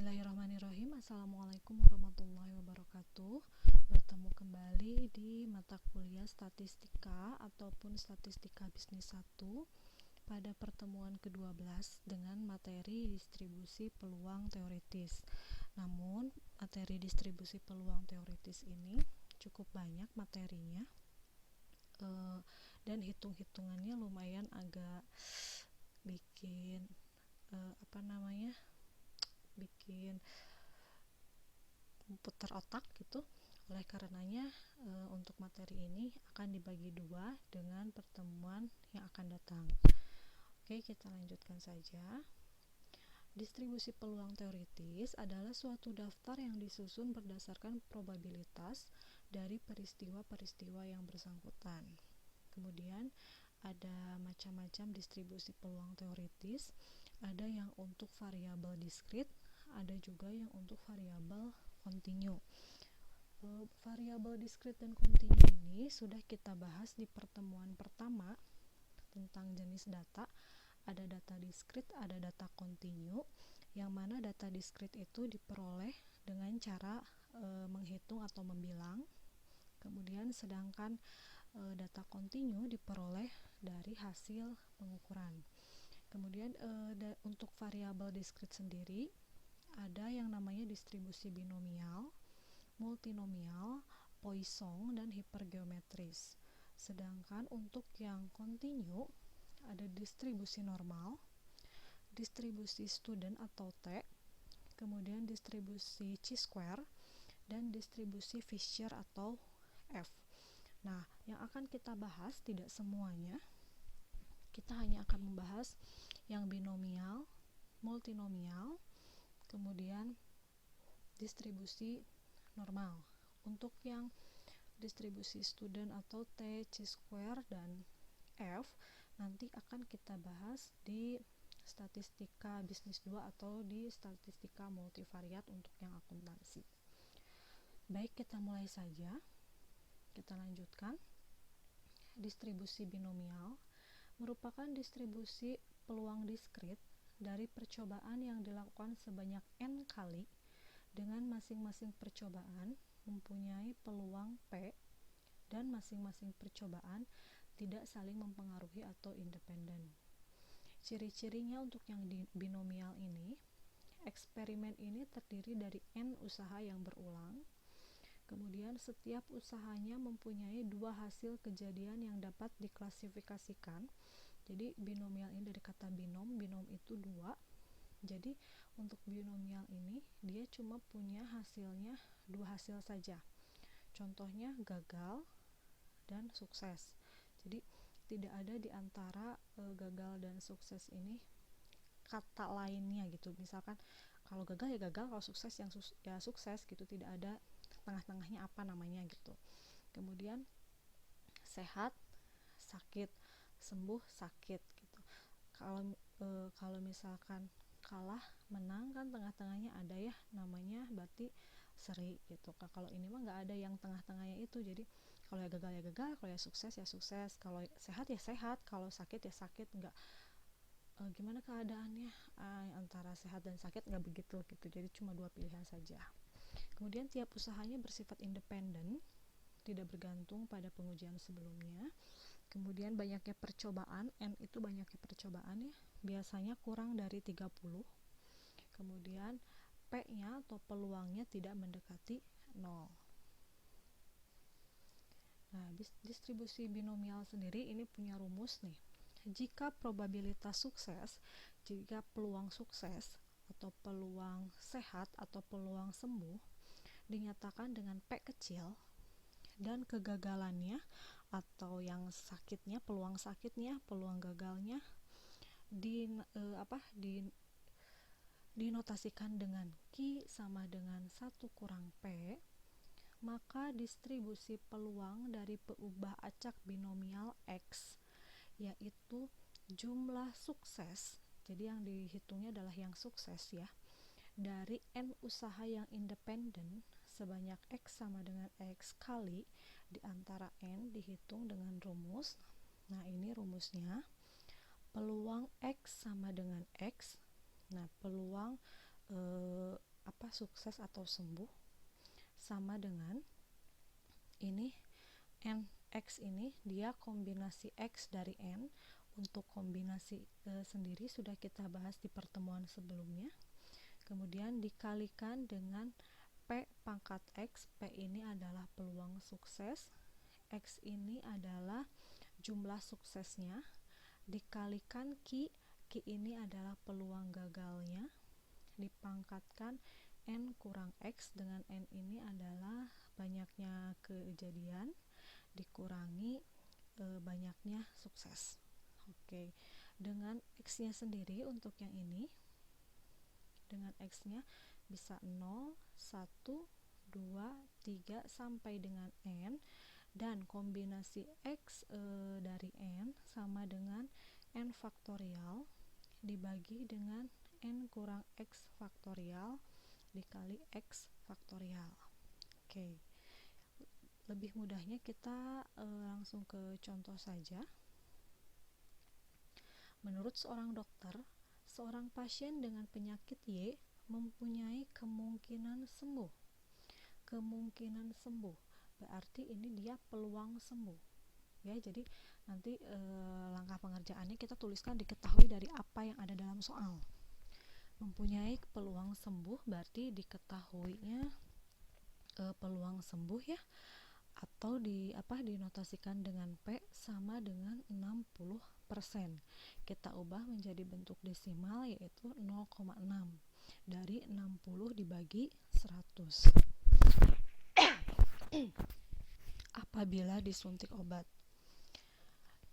Bismillahirrahmanirrahim. Assalamualaikum warahmatullahi wabarakatuh. Bertemu kembali di mata kuliah statistika ataupun statistika bisnis 1 pada pertemuan ke-12 dengan materi distribusi peluang teoritis. Namun, materi distribusi peluang teoritis ini cukup banyak materinya, dan hitung-hitungannya lumayan agak bikin bikin putar otak gitu. Oleh karenanya untuk materi ini akan dibagi dua dengan pertemuan yang akan datang. Oke, kita lanjutkan saja. Distribusi peluang teoritis adalah suatu daftar yang disusun berdasarkan probabilitas dari peristiwa-peristiwa yang bersangkutan. Kemudian ada macam-macam distribusi peluang teoritis. Ada yang untuk variabel diskrit, ada juga yang untuk variabel kontinu. Variabel diskrit dan kontinu ini sudah kita bahas di pertemuan pertama tentang jenis data. Ada data diskrit, ada data kontinu, yang mana data diskrit itu diperoleh dengan cara menghitung atau membilang. Kemudian sedangkan data kontinu diperoleh dari hasil pengukuran. Kemudian untuk variabel diskrit sendiri ada yang namanya distribusi binomial, multinomial, Poisson, dan hipergeometris. Sedangkan untuk yang kontinu ada distribusi normal, distribusi student atau T, kemudian distribusi chi-square, dan distribusi Fisher atau F. Nah, yang akan kita bahas tidak semuanya. Kita hanya akan membahas yang binomial, multinomial, kemudian distribusi normal. Untuk yang distribusi student atau T, chi-square, dan F nanti akan kita bahas di statistika bisnis 2 atau di statistika multivariat untuk yang akuntansi. Baik, kita mulai saja. Kita lanjutkan. Distribusi binomial merupakan distribusi peluang diskrit dari percobaan yang dilakukan sebanyak n kali dengan masing-masing percobaan mempunyai peluang P dan masing-masing percobaan tidak saling mempengaruhi atau independen. Ciri-cirinya untuk yang binomial ini, eksperimen ini terdiri dari n usaha yang berulang. Kemudian setiap usahanya mempunyai dua hasil kejadian yang dapat diklasifikasikan. Jadi binomial ini dari kata binom itu dua. Jadi untuk binomial ini dia cuma punya hasilnya dua hasil saja. Contohnya gagal dan sukses. Jadi tidak ada di antara gagal dan sukses ini kata lainnya gitu. Misalkan kalau gagal ya gagal, kalau sukses ya sukses gitu. Tidak ada tengah-tengahnya apa namanya gitu. Kemudian sehat, sakit, sembuh, sakit gitu. Kalau misalkan kalah, menang kan tengah-tengahnya ada ya namanya berarti seri gitu. Kalau ini mah nggak ada yang tengah-tengahnya itu. Jadi kalau ya gagal ya gagal, kalau ya sukses ya sukses, kalau sehat ya sehat, kalau sakit ya sakit. Nggak gimana keadaannya antara sehat dan sakit, nggak begitu gitu. Jadi cuma dua pilihan saja. Kemudian tiap usahanya bersifat independen, tidak bergantung pada pengujian sebelumnya. Kemudian banyaknya percobaan, N itu banyaknya percobaan ya, biasanya kurang dari 30. Kemudian P-nya atau peluangnya tidak mendekati 0. Nah, distribusi binomial sendiri ini punya rumus nih. Jika probabilitas sukses, jika peluang sukses atau peluang sehat atau peluang sembuh dinyatakan dengan P kecil, dan kegagalannya atau yang sakitnya, peluang sakitnya, peluang gagalnya dinotasikan dengan Q sama dengan 1 kurang P, maka distribusi peluang dari peubah acak binomial X, yaitu jumlah sukses, jadi yang dihitungnya adalah yang sukses ya, dari N usaha yang independen sebanyak X sama dengan X kali di antara N dihitung dengan rumus. Nah, ini rumusnya. Peluang X sama dengan X. Nah, peluang sukses atau sembuh, sama dengan ini n x ini dia kombinasi x dari n. Untuk kombinasi sendiri sudah kita bahas di pertemuan sebelumnya. Kemudian dikalikan dengan P pangkat X. P ini adalah peluang sukses, X ini adalah jumlah suksesnya, dikalikan Q. Q ini adalah peluang gagalnya, dipangkatkan N kurang X. Dengan N ini adalah banyaknya kejadian, dikurangi banyaknya sukses. Oke, dengan X-nya sendiri untuk yang ini, dengan X-nya bisa 0, 1, 2, 3 sampai dengan N, dan kombinasi X dari N sama dengan N faktorial dibagi dengan N kurang X faktorial dikali X faktorial. Oke, lebih mudahnya kita langsung ke contoh saja. Menurut seorang dokter, seorang pasien dengan penyakit Y mempunyai kemungkinan sembuh. Kemungkinan sembuh berarti ini dia peluang sembuh. Ya, jadi nanti langkah pengerjaannya kita tuliskan diketahui dari apa yang ada dalam soal. Mempunyai peluang sembuh berarti diketahuinya peluang sembuh ya, atau dinotasikan dengan P sama dengan 60%. Kita ubah menjadi bentuk desimal yaitu 0,6 dari 60 dibagi 100. Apabila disuntik obat,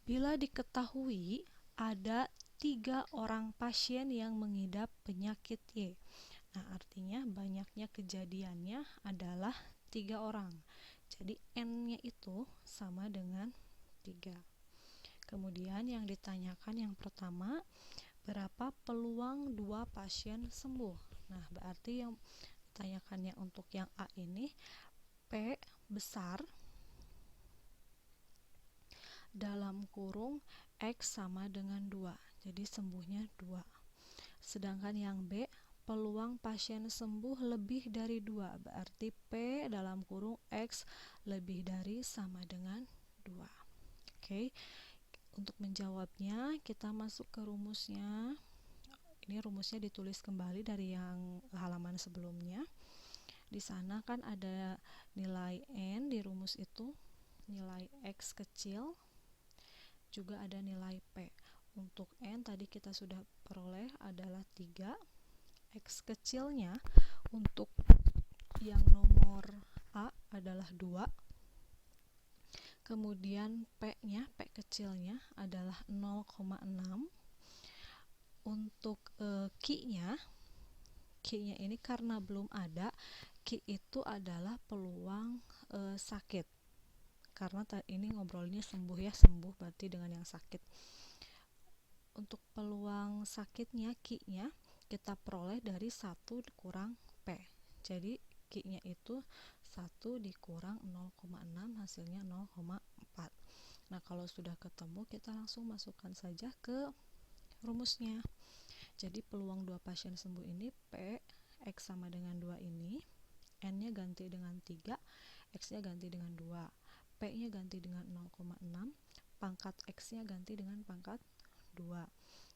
bila diketahui ada 3 orang pasien yang mengidap penyakit Y. Nah, artinya banyaknya kejadiannya adalah 3 orang. Jadi N-nya itu sama dengan 3. Kemudian yang ditanyakan yang pertama, berapa peluang 2 pasien sembuh? Nah, berarti yang ditanyakannya untuk yang A ini, P besar dalam kurung X sama dengan 2. Jadi sembuhnya 2. Sedangkan yang B, peluang pasien sembuh lebih dari 2. Berarti P dalam kurung X lebih dari sama dengan 2. Oke. Untuk menjawabnya, kita masuk ke rumusnya. Ini rumusnya ditulis kembali dari yang halaman sebelumnya. Di sana kan ada nilai N di rumus itu, nilai X kecil, juga ada nilai P. Untuk N tadi kita sudah peroleh adalah 3. X kecilnya untuk yang nomor A adalah 2. Kemudian P-nya, P kecilnya adalah 0,6. Untuk Q-nya ini karena belum ada, Q itu adalah peluang sakit. Karena ini ngobrolnya sembuh ya, sembuh berarti dengan yang sakit. Untuk peluang sakitnya, Q-nya kita peroleh dari 1 dikurang P. Jadi Q-nya itu 1 dikurang 0,6 hasilnya 0,4. Nah, kalau sudah ketemu kita langsung masukkan saja ke rumusnya. Jadi peluang 2 pasien sembuh ini P X sama dengan 2 ini, N-nya ganti dengan 3, X-nya ganti dengan 2, P-nya ganti dengan 0,6, pangkat X-nya ganti dengan pangkat 2,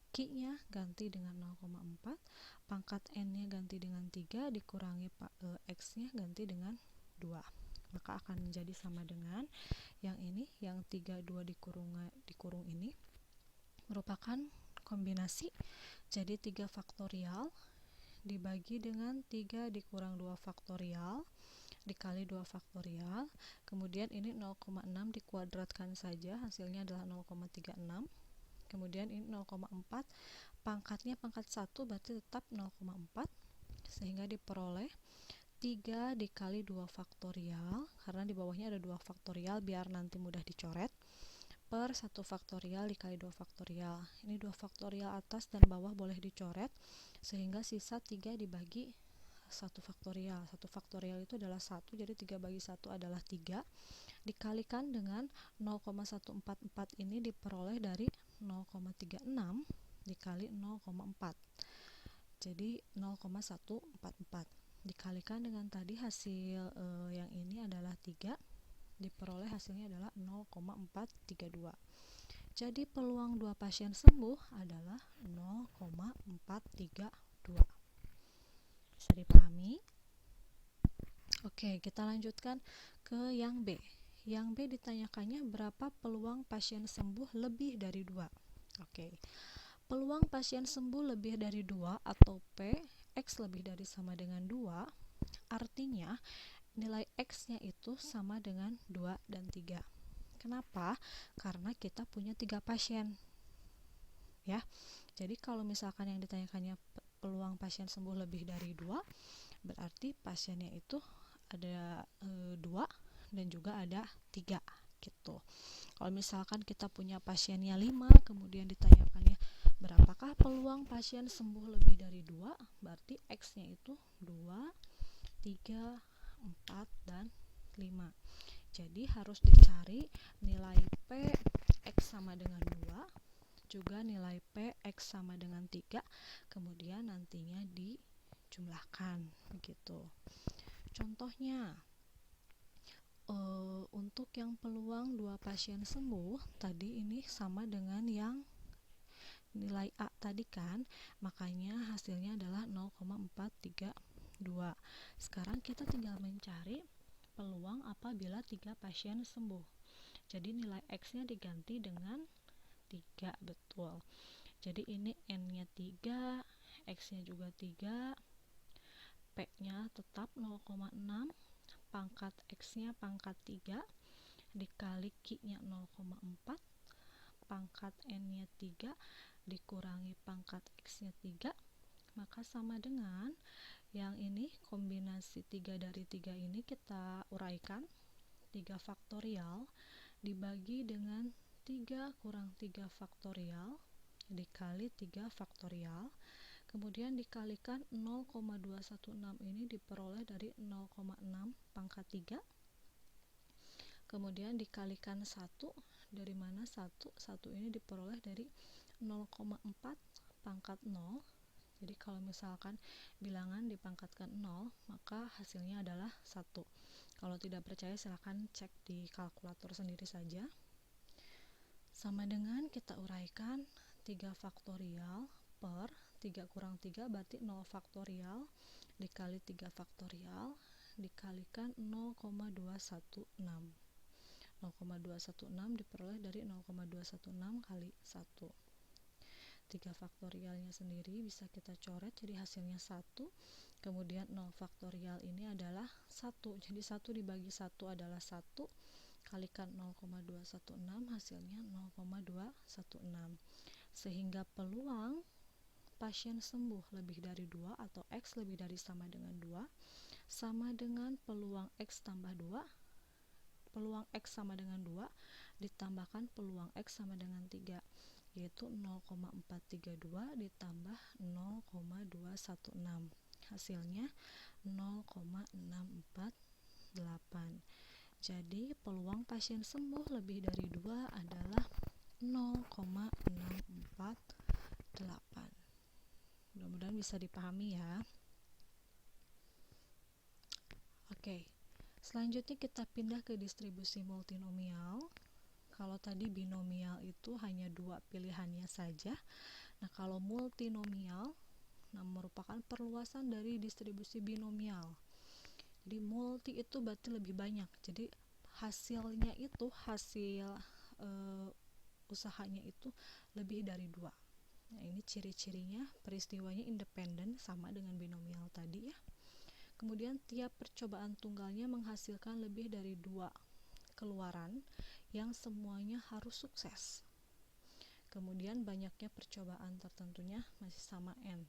Q-nya ganti dengan 0,4, pangkat N-nya ganti dengan 3, dikurangi X-nya ganti dengan 2. Maka akan menjadi sama dengan yang ini, yang 32 dikurung ini merupakan kombinasi. Jadi 3 faktorial dibagi dengan 3 dikurang 2 faktorial dikali 2 faktorial. Kemudian ini 0,6 dikuadratkan saja, hasilnya adalah 0,36. Kemudian ini 0,4, pangkatnya pangkat 1 berarti tetap 0,4, sehingga diperoleh 3 dikali 2 faktorial, karena di bawahnya ada 2 faktorial biar nanti mudah dicoret, per 1 faktorial dikali 2 faktorial. Ini 2 faktorial atas dan bawah boleh dicoret, sehingga sisa 3 dibagi 1 faktorial. 1 faktorial itu adalah 1, jadi 3 bagi 1 adalah 3. Dikalikan dengan 0,144 ini diperoleh dari 0,36 dikali 0,4. Jadi 0,144. dikalikan dengan tadi hasil yang ini adalah 3, diperoleh hasilnya adalah 0,432. Jadi peluang 2 pasien sembuh adalah 0,432. Bisa dipahami? Oke, kita lanjutkan ke yang B. Yang B ditanyakannya berapa peluang pasien sembuh lebih dari 2. Oke. Peluang pasien sembuh lebih dari 2 atau P, X lebih dari sama dengan 2, artinya nilai X-nya itu sama dengan 2 dan 3. Kenapa? Karena kita punya 3 pasien. Ya. Jadi kalau misalkan yang ditanyakannya peluang pasien sembuh lebih dari 2, berarti pasiennya itu ada 2 dan juga ada 3 gitu. Kalau misalkan kita punya pasiennya 5, kemudian ditanyakannya berapakah peluang pasien sembuh lebih dari 2, berarti X-nya itu 2, 3, 4, dan 5. Jadi harus dicari nilai P X sama dengan 2, juga nilai P X sama dengan 3, kemudian nantinya dijumlahkan begitu. Contohnya, untuk yang peluang 2 pasien sembuh tadi ini sama dengan yang nilai A tadi kan, makanya hasilnya adalah 0,432. Sekarang kita tinggal mencari peluang apabila 3 pasien sembuh. Jadi nilai X-nya diganti dengan 3, betul. Jadi ini N-nya 3, X-nya juga 3, P-nya tetap 0,6, pangkat X-nya pangkat 3, dikali Q-nya 0,4, pangkat N-nya 3, dikurangi pangkat X-nya 3, maka sama dengan yang ini kombinasi 3 dari 3 ini kita uraikan, 3 faktorial dibagi dengan 3 kurang 3 faktorial dikali 3 faktorial, kemudian dikalikan 0,216 ini diperoleh dari 0,6 pangkat 3, kemudian dikalikan 1, dari mana 1 ini diperoleh dari 0,4 pangkat 0. Jadi kalau misalkan bilangan dipangkatkan 0, maka hasilnya adalah 1. Kalau tidak percaya silahkan cek di kalkulator sendiri saja. Sama dengan kita uraikan 3 faktorial per 3 kurang 3 berarti 0 faktorial dikali 3 faktorial dikalikan 0,216. 0,216 diperoleh dari 0,216 kali 1. 3 faktorialnya sendiri bisa kita coret jadi hasilnya 1, kemudian 0 faktorial ini adalah 1, jadi 1 dibagi 1 adalah 1, kalikan 0,216 hasilnya 0,216, sehingga peluang pasien sembuh lebih dari 2 atau X lebih dari sama dengan 2 sama dengan peluang X tambah 2, peluang X sama dengan 2 ditambahkan peluang X sama dengan 3, yaitu 0,432 ditambah 0,216, hasilnya 0,648. Jadi peluang pasien sembuh lebih dari 2 adalah 0,648. Mudah-mudahan bisa dipahami ya. Oke, selanjutnya kita pindah ke distribusi multinomial. Kalau tadi binomial itu hanya 2 pilihannya saja. Nah, kalau multinomial merupakan perluasan dari distribusi binomial. Jadi multi itu berarti lebih banyak. Jadi hasilnya itu hasil usahanya itu lebih dari 2. Nah, ini ciri-cirinya, peristiwanya independen sama dengan binomial tadi ya. Kemudian tiap percobaan tunggalnya menghasilkan lebih dari 2 keluaran yang semuanya harus sukses. Kemudian banyaknya percobaan tertentunya masih sama N.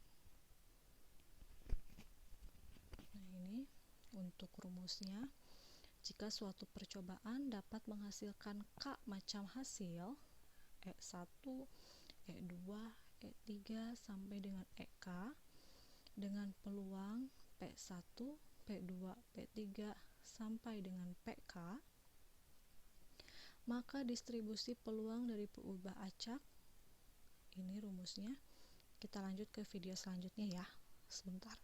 Nah, ini untuk rumusnya. Jika suatu percobaan dapat menghasilkan K macam hasil, E1, E2, E3 sampai dengan EK dengan peluang P1, P2, P3 sampai dengan PK, maka distribusi peluang dari peubah acak, ini rumusnya. Kita lanjut ke video selanjutnya ya, sebentar.